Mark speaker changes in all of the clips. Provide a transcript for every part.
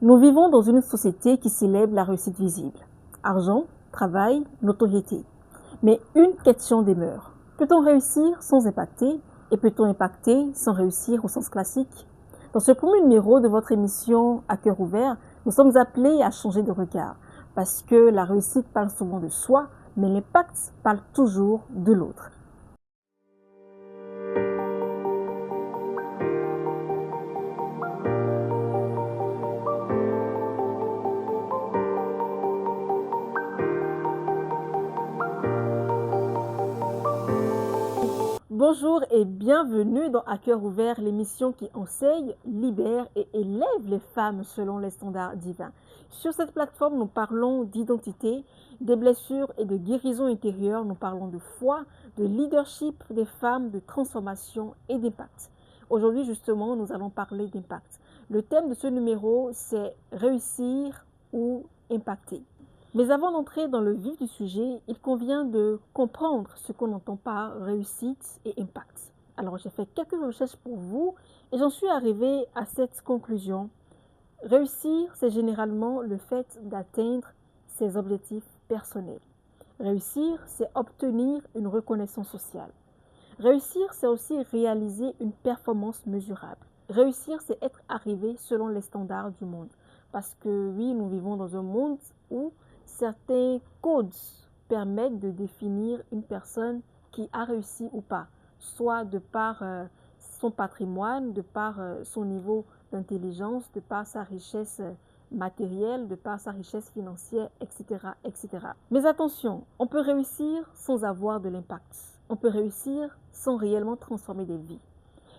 Speaker 1: Nous vivons dans une société qui célèbre la réussite visible. Argent, travail, notoriété. Mais une question demeure. Peut-on réussir sans impacter et peut-on impacter sans réussir au sens classique? Dans ce premier numéro de votre émission À cœur ouvert, nous sommes appelés à changer de regard parce que la réussite parle souvent de soi, mais l'impact parle toujours de l'autre. Bonjour et bienvenue dans À cœur ouvert, l'émission qui enseigne, libère et élève les femmes selon les standards divins. Sur cette plateforme, nous parlons d'identité, des blessures et de guérison intérieure. Nous parlons de foi, de leadership des femmes, de transformation et d'impact. Aujourd'hui, justement, nous allons parler d'impact. Le thème de ce numéro, c'est réussir ou impacter. Mais avant d'entrer dans le vif du sujet, il convient de comprendre ce qu'on entend par réussite et impact. Alors j'ai fait quelques recherches pour vous et j'en suis arrivée à cette conclusion. Réussir, c'est généralement le fait d'atteindre ses objectifs personnels. Réussir, c'est obtenir une reconnaissance sociale. Réussir, c'est aussi réaliser une performance mesurable. Réussir, c'est être arrivé selon les standards du monde. Parce que oui, nous vivons dans un monde où certains codes permettent de définir une personne qui a réussi ou pas, soit de par son patrimoine, de par son niveau d'intelligence, de par sa richesse matérielle, de par sa richesse financière, etc., etc. Mais attention, on peut réussir sans avoir de l'impact. On peut réussir sans réellement transformer des vies.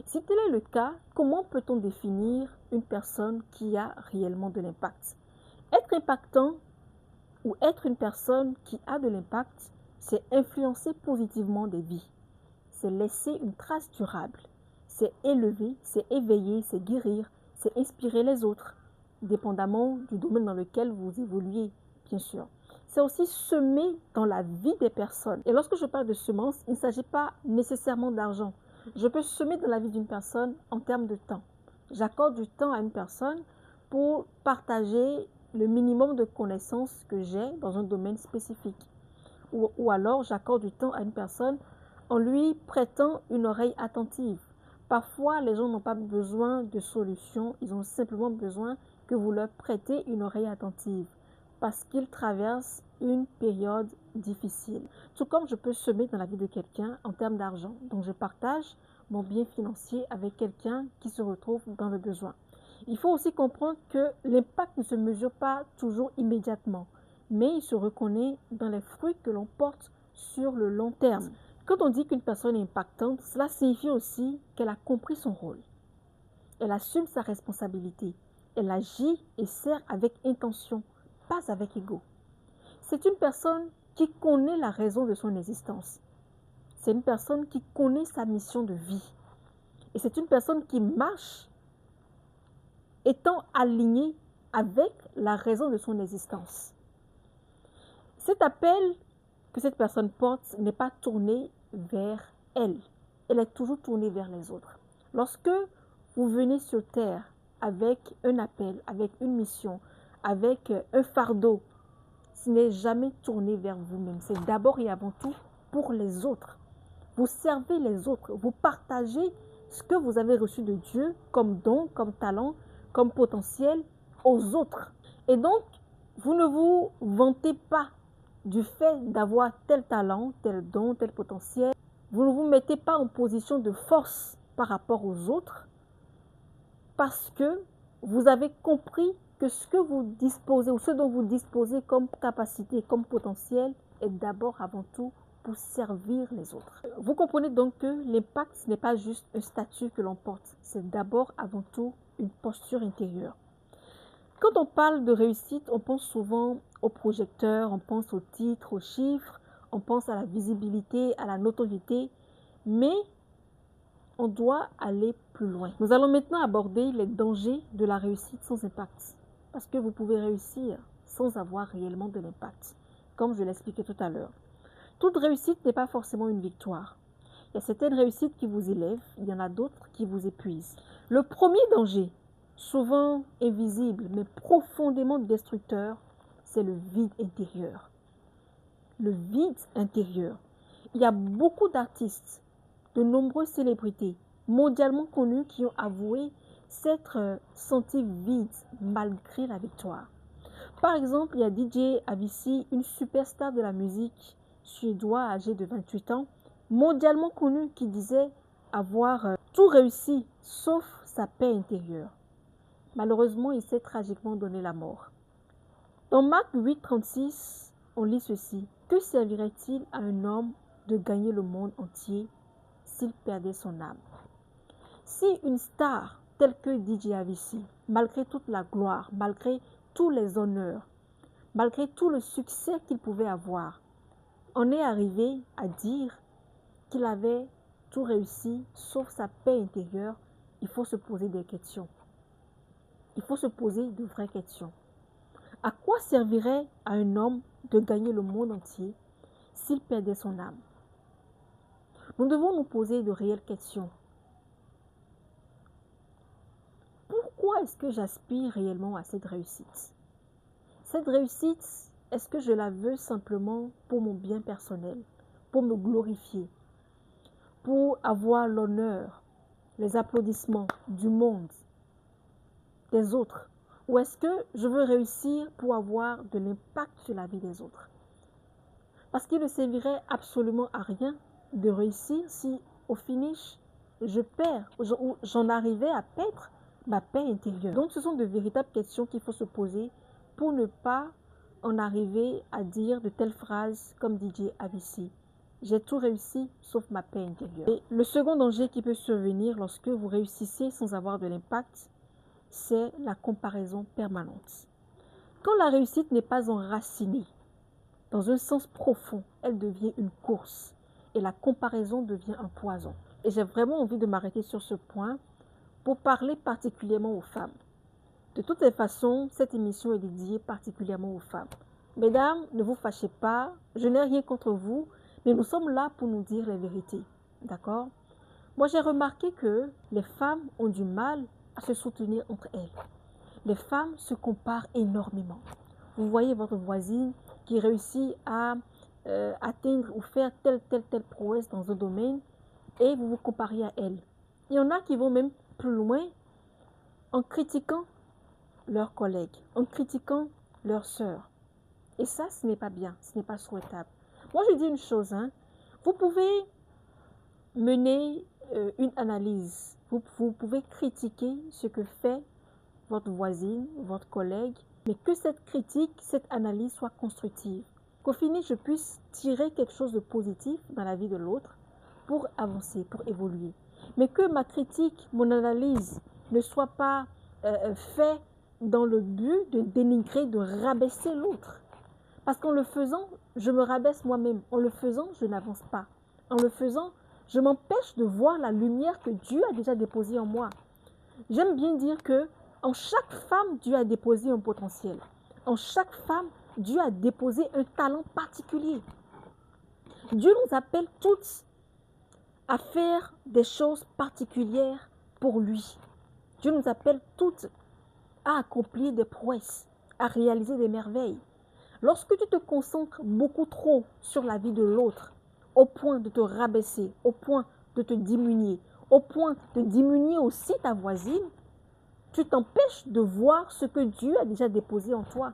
Speaker 1: Si tel est le cas, comment peut-on définir une personne qui a réellement de l'impact? Être impactant ou être une personne qui a de l'impact, c'est influencer positivement des vies. C'est laisser une trace durable. C'est élever, c'est éveiller, c'est guérir, c'est inspirer les autres, dépendamment du domaine dans lequel vous évoluez, bien sûr. C'est aussi semer dans la vie des personnes. Et lorsque je parle de semence, il ne s'agit pas nécessairement d'argent. Je peux semer dans la vie d'une personne en termes de temps. J'accorde du temps à une personne pour partager le minimum de connaissances que j'ai dans un domaine spécifique. Ou alors j'accorde du temps à une personne en lui prêtant une oreille attentive. Parfois, les gens n'ont pas besoin de solutions, ils ont simplement besoin que vous leur prêtez une oreille attentive parce qu'ils traversent une période difficile. Tout comme je peux semer dans la vie de quelqu'un en termes d'argent. Donc, je partage mon bien financier avec quelqu'un qui se retrouve dans le besoin. Il faut aussi comprendre que l'impact ne se mesure pas toujours immédiatement, mais il se reconnaît dans les fruits que l'on porte sur le long terme. Quand on dit qu'une personne est impactante, cela signifie aussi qu'elle a compris son rôle. Elle assume sa responsabilité. Elle agit et sert avec intention, pas avec ego. C'est une personne qui connaît la raison de son existence. C'est une personne qui connaît sa mission de vie. Et c'est une personne qui marche étant alignée avec la raison de son existence. Cet appel que cette personne porte n'est pas tourné vers elle. Elle est toujours tournée vers les autres. Lorsque vous venez sur Terre avec un appel, avec une mission, avec un fardeau, ce n'est jamais tourné vers vous-même. C'est d'abord et avant tout pour les autres. Vous servez les autres. Vous partagez ce que vous avez reçu de Dieu comme don, comme talent, comme potentiel aux autres. Et donc, vous ne vous vantez pas du fait d'avoir tel talent, tel don, tel potentiel. Vous ne vous mettez pas en position de force par rapport aux autres parce que vous avez compris que ce que vous disposez ou ce dont vous disposez comme capacité, comme potentiel est d'abord avant tout pour servir les autres. Vous comprenez donc que l'impact, ce n'est pas juste un statut que l'on porte, c'est d'abord avant tout une posture intérieure. Quand on parle de réussite, on pense souvent au projecteur, on pense aux titres, aux chiffres, on pense à la visibilité, à la notoriété, mais on doit aller plus loin. Nous allons maintenant aborder les dangers de la réussite sans impact, parce que vous pouvez réussir sans avoir réellement de l'impact, comme je l'expliquais tout à l'heure. Toute réussite n'est pas forcément une victoire. Il y a certaines réussites qui vous élèvent, il y en a d'autres qui vous épuisent. Le premier danger, souvent invisible, mais profondément destructeur, c'est le vide intérieur. Le vide intérieur. Il y a beaucoup d'artistes, de nombreuses célébrités mondialement connues qui ont avoué s'être sentis vides malgré la victoire. Par exemple, il y a DJ Avicii, une superstar de la musique suédois âgée de 28 ans, mondialement connue, qui disait avoir tout réussi sauf sa paix intérieure. Malheureusement, il s'est tragiquement donné la mort. Dans Marc 8, 36, on lit ceci. Que servirait-il à un homme de gagner le monde entier s'il perdait son âme? Si une star telle que DJ Avicii, malgré toute la gloire, malgré tous les honneurs, malgré tout le succès qu'il pouvait avoir, en est arrivé à dire qu'il avait tout réussi sauf sa paix intérieure, il faut se poser des questions. Il faut se poser de vraies questions. À quoi servirait à un homme de gagner le monde entier s'il perdait son âme? Nous devons nous poser de réelles questions. Pourquoi est-ce que j'aspire réellement à cette réussite? Cette réussite, est-ce que je la veux simplement pour mon bien personnel, pour me glorifier, pour avoir l'honneur, les applaudissements du monde, des autres? Ou est-ce que je veux réussir pour avoir de l'impact sur la vie des autres? Parce qu'il ne servirait absolument à rien de réussir si, au finish, je perds ou j'en arrivais à perdre ma paix intérieure. Donc, ce sont de véritables questions qu'il faut se poser pour ne pas en arriver à dire de telles phrases comme DJ Avicii. J'ai tout réussi sauf ma paix intérieure. Et le second danger qui peut survenir lorsque vous réussissez sans avoir de l'impact, c'est la comparaison permanente. Quand la réussite n'est pas enracinée, dans un sens profond, elle devient une course et la comparaison devient un poison. Et j'ai vraiment envie de m'arrêter sur ce point pour parler particulièrement aux femmes. De toutes les façons, cette émission est dédiée particulièrement aux femmes. Mesdames, ne vous fâchez pas, je n'ai rien contre vous, mais nous sommes là pour nous dire les vérités. D'accord? Moi, j'ai remarqué que les femmes ont du mal à se soutenir entre elles. Les femmes se comparent énormément. Vous voyez votre voisine qui réussit à atteindre ou faire telle prouesse dans un domaine et vous vous comparez à elle. Il y en a qui vont même plus loin en critiquant leurs collègues, en critiquant leurs sœurs. Et ça, ce n'est pas bien, ce n'est pas souhaitable. Moi, je dis une chose, vous pouvez mener une analyse, vous pouvez critiquer ce que fait votre voisine, votre collègue, mais que cette critique, cette analyse soit constructive. Qu'au final, je puisse tirer quelque chose de positif dans la vie de l'autre pour avancer, pour évoluer. Mais que ma critique, mon analyse ne soit pas faite dans le but de dénigrer, de rabaisser l'autre. Parce qu'en le faisant, je me rabaisse moi-même. En le faisant, je n'avance pas. En le faisant, je m'empêche de voir la lumière que Dieu a déjà déposée en moi. J'aime bien dire que en chaque femme, Dieu a déposé un potentiel. En chaque femme, Dieu a déposé un talent particulier. Dieu nous appelle toutes à faire des choses particulières pour lui. Dieu nous appelle toutes à accomplir des prouesses, à réaliser des merveilles. Lorsque tu te concentres beaucoup trop sur la vie de l'autre, au point de te rabaisser, au point de te diminuer, au point de diminuer aussi ta voisine, tu t'empêches de voir ce que Dieu a déjà déposé en toi.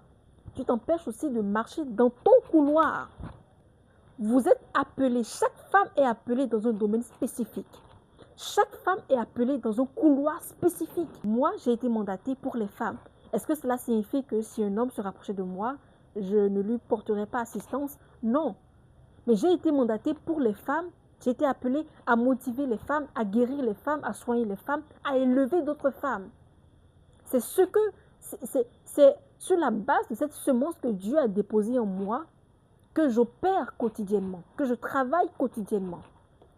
Speaker 1: Tu t'empêches aussi de marcher dans ton couloir. Vous êtes appelés, chaque femme est appelée dans un domaine spécifique. Chaque femme est appelée dans un couloir spécifique. Moi, j'ai été mandatée pour les femmes. Est-ce que cela signifie que si un homme se rapprochait de moi, je ne lui porterai pas assistance? Non. Mais j'ai été mandatée pour les femmes. J'ai été appelée à motiver les femmes, à guérir les femmes, à soigner les femmes, à élever d'autres femmes. C'est sur la base de cette semence que Dieu a déposée en moi que j'opère quotidiennement, que je travaille quotidiennement.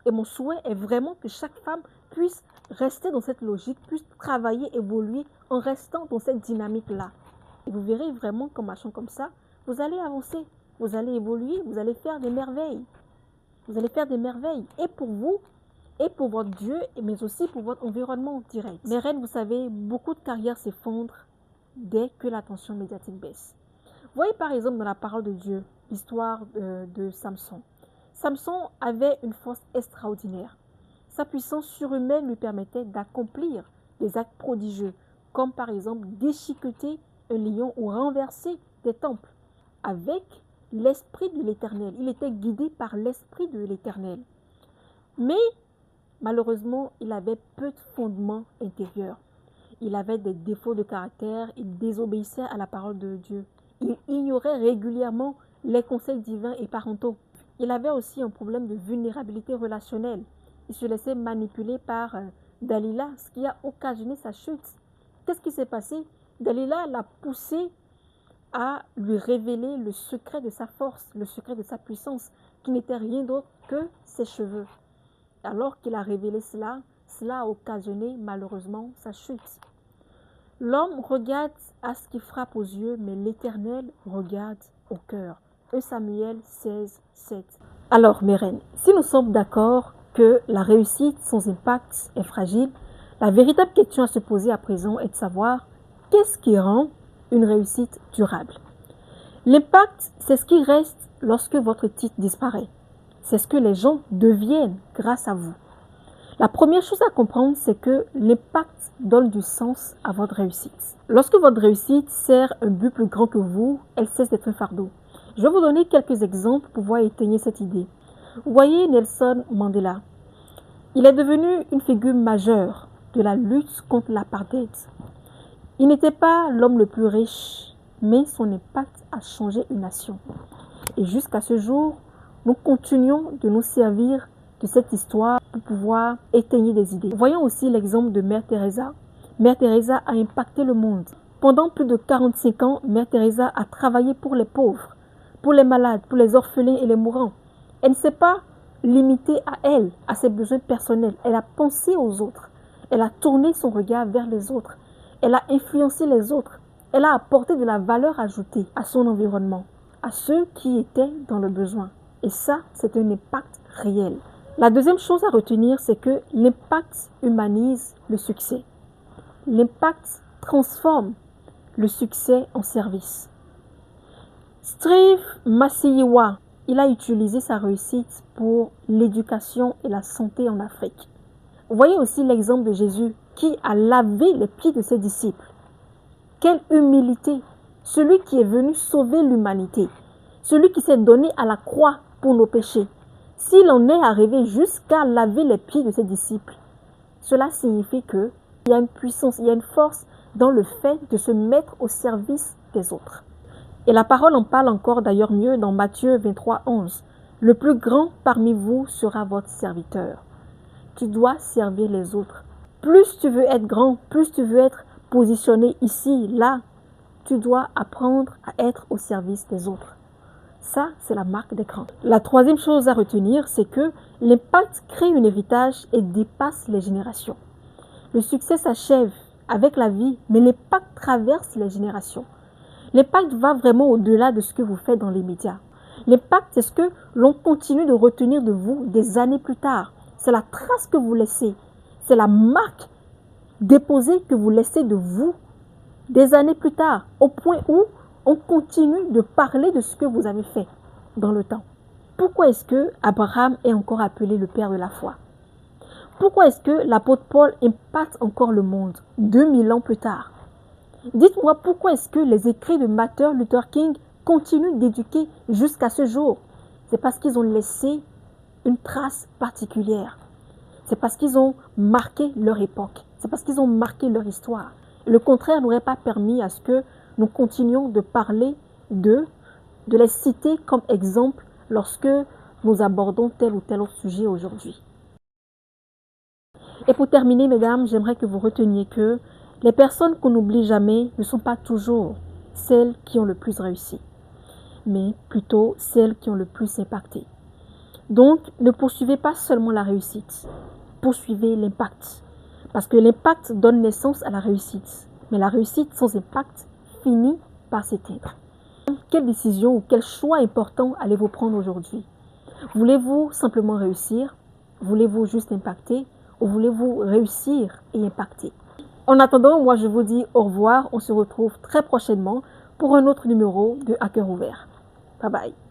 Speaker 1: Et mon souhait est vraiment que chaque femme puisse rester dans cette logique, puisse travailler, évoluer en restant dans cette dynamique-là. Et vous verrez vraiment qu'en marchant comme ça, vous allez avancer, vous allez évoluer, vous allez faire des merveilles. Vous allez faire des merveilles. Et pour vous, et pour votre Dieu, mais aussi pour votre environnement direct. Mes reines, vous savez, beaucoup de carrières s'effondrent dès que l'attention médiatique baisse. Voyez par exemple dans la parole de Dieu, l'histoire de Samson. Samson avait une force extraordinaire. Sa puissance surhumaine lui permettait d'accomplir des actes prodigieux, comme par exemple déchiqueter un lion ou renverser des temples avec l'esprit de l'Éternel. Il était guidé par l'esprit de l'Éternel. Mais malheureusement, il avait peu de fondements intérieurs. Il avait des défauts de caractère, il désobéissait à la parole de Dieu. Il ignorait régulièrement les conseils divins et parentaux. Il avait aussi un problème de vulnérabilité relationnelle. Il se laissait manipuler par Dalila, ce qui a occasionné sa chute. Qu'est-ce qui s'est passé? Dalila l'a poussé à lui révéler le secret de sa force, le secret de sa puissance, qui n'était rien d'autre que ses cheveux. Alors qu'il a révélé cela, cela a occasionné malheureusement sa chute. L'homme regarde à ce qui frappe aux yeux, mais l'Éternel regarde au cœur. 1 Samuel 16, 7. Alors, mes reines, si nous sommes d'accord que la réussite sans impact est fragile, la véritable question à se poser à présent est de savoir qu'est-ce qui rend une réussite durable. L'impact, c'est ce qui reste lorsque votre titre disparaît. C'est ce que les gens deviennent grâce à vous. La première chose à comprendre, c'est que l'impact donne du sens à votre réussite. Lorsque votre réussite sert un but plus grand que vous, elle cesse d'être un fardeau. Je vais vous donner quelques exemples pour pouvoir étayer cette idée. Vous voyez Nelson Mandela. Il est devenu une figure majeure de la lutte contre l'apartheid. Il n'était pas l'homme le plus riche, mais son impact a changé une nation. Et jusqu'à ce jour, nous continuons de nous servir de cette histoire pour pouvoir étayer des idées. Voyons aussi l'exemple de Mère Teresa. Mère Teresa a impacté le monde. Pendant plus de 45 ans, Mère Teresa a travaillé pour les pauvres, pour les malades, pour les orphelins et les mourants. Elle ne s'est pas limitée à elle, à ses besoins personnels. Elle a pensé aux autres. Elle a tourné son regard vers les autres. Elle a influencé les autres. Elle a apporté de la valeur ajoutée à son environnement, à ceux qui étaient dans le besoin. Et ça, c'est un impact réel. La deuxième chose à retenir, c'est que l'impact humanise le succès. L'impact transforme le succès en service. Steve Masiyiwa, il a utilisé sa réussite pour l'éducation et la santé en Afrique. Vous voyez aussi l'exemple de Jésus qui a lavé les pieds de ses disciples. Quelle humilité! Celui qui est venu sauver l'humanité, celui qui s'est donné à la croix pour nos péchés. S'il en est arrivé jusqu'à laver les pieds de ses disciples, cela signifie qu'il y a une puissance, il y a une force dans le fait de se mettre au service des autres. Et la parole en parle encore d'ailleurs mieux dans Matthieu 23, 11. Le plus grand parmi vous sera votre serviteur. Tu dois servir les autres. Plus tu veux être grand, plus tu veux être positionné ici, là, tu dois apprendre à être au service des autres. Ça, c'est la marque des grands. La troisième chose à retenir, c'est que l'impact crée un héritage et dépasse les générations. Le succès s'achève avec la vie, mais l'impact traverse les générations. L'impact va vraiment au-delà de ce que vous faites dans les médias. L'impact, c'est ce que l'on continue de retenir de vous des années plus tard. C'est la trace que vous laissez. C'est la marque déposée que vous laissez de vous des années plus tard, au point où on continue de parler de ce que vous avez fait dans le temps. Pourquoi est-ce que Abraham est encore appelé le père de la foi? Pourquoi est-ce que l'apôtre Paul impacte encore le monde 2000 ans plus tard? Dites-moi pourquoi est-ce que les écrits de Martin Luther King continuent d'éduquer jusqu'à ce jour? C'est parce qu'ils ont laissé une trace particulière. C'est parce qu'ils ont marqué leur époque. C'est parce qu'ils ont marqué leur histoire. Le contraire n'aurait pas permis à ce que nous continuions de parler d'eux, de les citer comme exemple lorsque nous abordons tel ou tel autre sujet aujourd'hui. Et pour terminer, mesdames, j'aimerais que vous reteniez que les personnes qu'on n'oublie jamais ne sont pas toujours celles qui ont le plus réussi, mais plutôt celles qui ont le plus impacté. Donc, ne poursuivez pas seulement la réussite, poursuivez l'impact. Parce que l'impact donne naissance à la réussite. Mais la réussite sans impact finit par s'éteindre. Quelle décision ou quel choix important allez-vous prendre aujourd'hui? Voulez-vous simplement réussir Voulez-vous juste impacter ou voulez-vous réussir et impacter? En attendant, moi je vous dis au revoir. On se retrouve très prochainement pour un autre numéro de À cœur ouvert. Bye bye.